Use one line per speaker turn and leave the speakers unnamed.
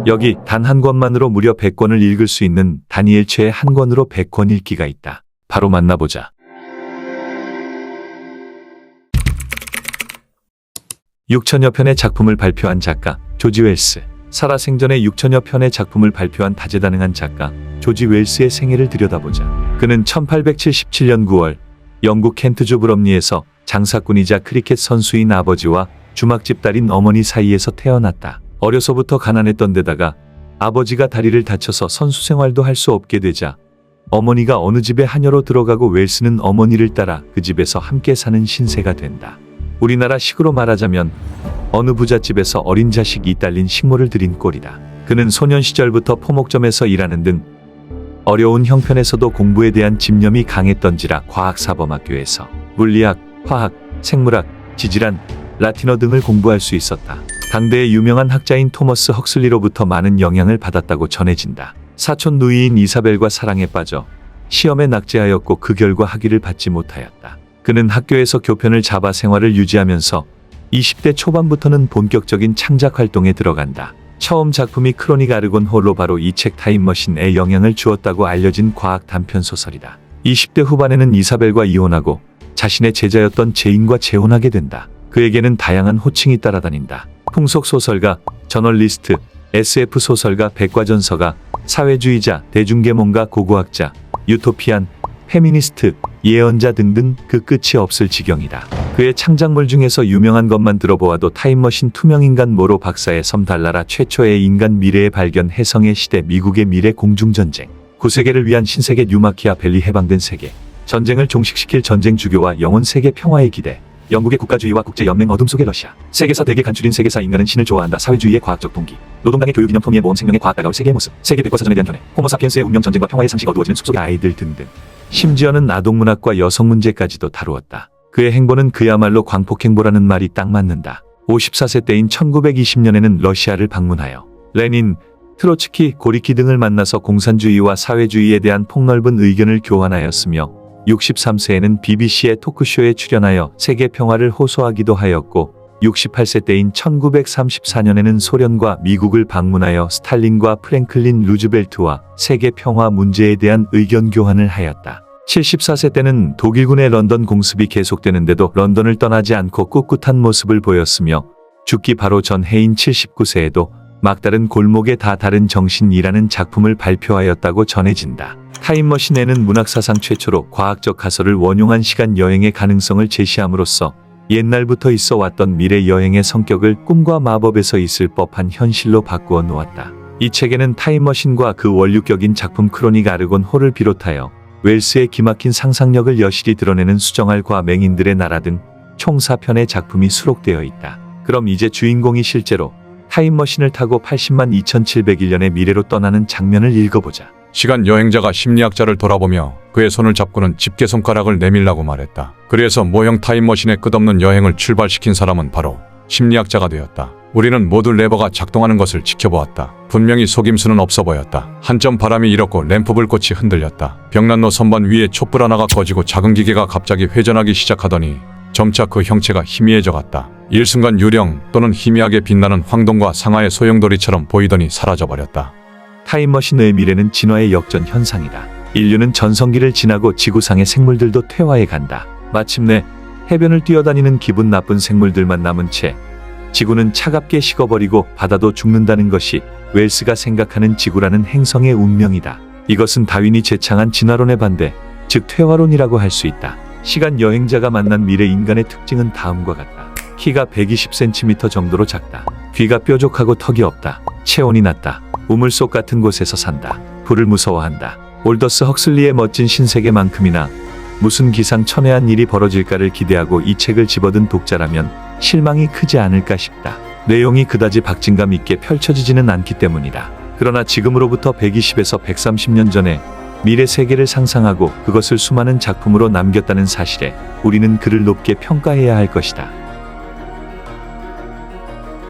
여기 단 한 권만으로 무려 100권을 읽을 수 있는 다니엘 최의 한 권으로 100권 읽기가 있다. 바로 만나보자. 6천여 편의 작품을 발표한 작가 조지 웰스. 살아생전에 6천여 편의 작품을 발표한 다재다능한 작가 조지 웰스의 생애를 들여다보자. 그는 1877년 9월 영국 켄트주 브럼리에서 장사꾼이자 크리켓 선수인 아버지와 주막집 딸인 어머니 사이에서 태어났다. 어려서부터 가난했던 데다가 아버지가 다리를 다쳐서 선수 생활도 할 수 없게 되자 어머니가 어느 집에 하녀로 들어가고 웰스는 어머니를 따라 그 집에서 함께 사는 신세가 된다. 우리나라 식으로 말하자면 어느 부잣집에서 어린 자식이 딸린 식모를 들인 꼴이다. 그는 소년 시절부터 포목점에서 일하는 등 어려운 형편에서도 공부에 대한 집념이 강했던지라 과학사범학교에서 물리학, 화학, 생물학, 지질학, 라틴어 등을 공부할 수 있었다. 당대의 유명한 학자인 토머스 헉슬리로부터 많은 영향을 받았다고 전해진다. 사촌 누이인 이사벨과 사랑에 빠져 시험에 낙제하였고 그 결과 학위를 받지 못하였다. 그는 학교에서 교편을 잡아 생활을 유지하면서 20대 초반부터는 본격적인 창작 활동에 들어간다. 처음 작품이 크로닉 아르곤 홀로 바로 이 책 타임머신에 영향을 주었다고 알려진 과학 단편 소설이다. 20대 후반에는 이사벨과 이혼하고 자신의 제자였던 제인과 재혼하게 된다. 그에게는 다양한 호칭이 따라다닌다. 풍속소설가, 저널리스트, SF 소설가, 백과전서가, 사회주의자, 대중계몽가, 고고학자, 유토피안, 페미니스트, 예언자 등등 그 끝이 없을 지경이다. 그의 창작물 중에서 유명한 것만 들어보아도 타임머신, 투명인간, 모로 박사의 섬, 달나라 최초의 인간, 미래의 발견, 혜성의 시대, 미국의 미래, 공중전쟁, 구세계를 위한 신세계, 뉴마키아 벨리, 해방된 세계, 전쟁을 종식시킬 전쟁, 주교와 영원 세계, 평화의 기대, 영국의 국가주의와 국제연맹, 어둠 속의 러시아, 세계사 대개 간추린 세계사, 인간은 신을 좋아한다, 사회주의의 과학적 동기, 노동당의 교육 이념, 토미의 모험, 생명의 과학, 다가올 세계의 모습, 세계 백과사전에 대한 견해, 호모사피엔스의 운명, 전쟁과 평화의 상식, 어두워지는 숲속의 아이들 등등. 심지어는 아동문학과 여성 문제까지도 다루었다. 그의 행보는 그야말로 광폭행보라는 말이 딱 맞는다. 54세 때인 1920년에는 러시아를 방문하여 레닌, 트로츠키, 고리키 등을 만나서 공산주의와 사회주의에 대한 폭넓은 의견을 교환하였으며 63세에는 BBC의 토크쇼에 출연하여 세계 평화를 호소하기도 하였고 68세 때인 1934년에는 소련과 미국을 방문하여 스탈린과 프랭클린 루즈벨트와 세계 평화 문제에 대한 의견 교환을 하였다. 74세 때는 독일군의 런던 공습이 계속되는데도 런던을 떠나지 않고 꿋꿋한 모습을 보였으며 죽기 바로 전 해인 79세에도 막다른 골목에 다 다른 정신이라는 작품을 발표하였다고 전해진다. 타임머신에는 문학사상 최초로 과학적 가설을 원용한 시간 여행의 가능성을 제시함으로써 옛날부터 있어 왔던 미래 여행의 성격을 꿈과 마법에서 있을 법한 현실로 바꾸어 놓았다. 이 책에는 타임머신과 그 원류격인 작품 크로닉 아르곤 홀을 비롯하여 웰스의 기막힌 상상력을 여실히 드러내는 수정알과 맹인들의 나라 등 총 4편의 작품이 수록되어 있다. 그럼 이제 주인공이 실제로 타임머신을 타고 80만 2701년의 미래로 떠나는 장면을 읽어보자.
시간 여행자가 심리학자를 돌아보며 그의 손을 잡고는 집게손가락을 내밀라고 말했다. 그래서 모형 타임머신의 끝없는 여행을 출발시킨 사람은 바로 심리학자가 되었다. 우리는 모두 레버가 작동하는 것을 지켜보았다. 분명히 속임수는 없어 보였다. 한점 바람이 일었고 램프 불꽃이 흔들렸다. 벽난로 선반 위에 촛불 하나가 꺼지고 작은 기계가 갑자기 회전하기 시작하더니 점차 그 형체가 희미해져 갔다. 일순간 유령 또는 희미하게 빛나는 황동과 상하의 소용돌이처럼 보이더니 사라져버렸다.
타임머신의 미래는 진화의 역전 현상이다. 인류는 전성기를 지나고 지구상의 생물들도 퇴화해 간다. 마침내 해변을 뛰어다니는 기분 나쁜 생물들만 남은 채 지구는 차갑게 식어버리고 바다도 죽는다는 것이 웰스가 생각하는 지구라는 행성의 운명이다. 이것은 다윈이 제창한 진화론의 반대, 즉 퇴화론이라고 할 수 있다. 시간 여행자가 만난 미래 인간의 특징은 다음과 같다. 키가 120cm 정도로 작다. 귀가 뾰족하고 턱이 없다. 체온이 낮다. 우물 속 같은 곳에서 산다. 불을 무서워한다. 올더스 헉슬리의 멋진 신세계만큼이나 무슨 기상천외한 일이 벌어질까를 기대하고 이 책을 집어든 독자라면 실망이 크지 않을까 싶다. 내용이 그다지 박진감 있게 펼쳐지지는 않기 때문이다. 그러나 지금으로부터 120에서 130년 전에 미래 세계를 상상하고 그것을 수많은 작품으로 남겼다는 사실에 우리는 그를 높게 평가해야 할 것이다.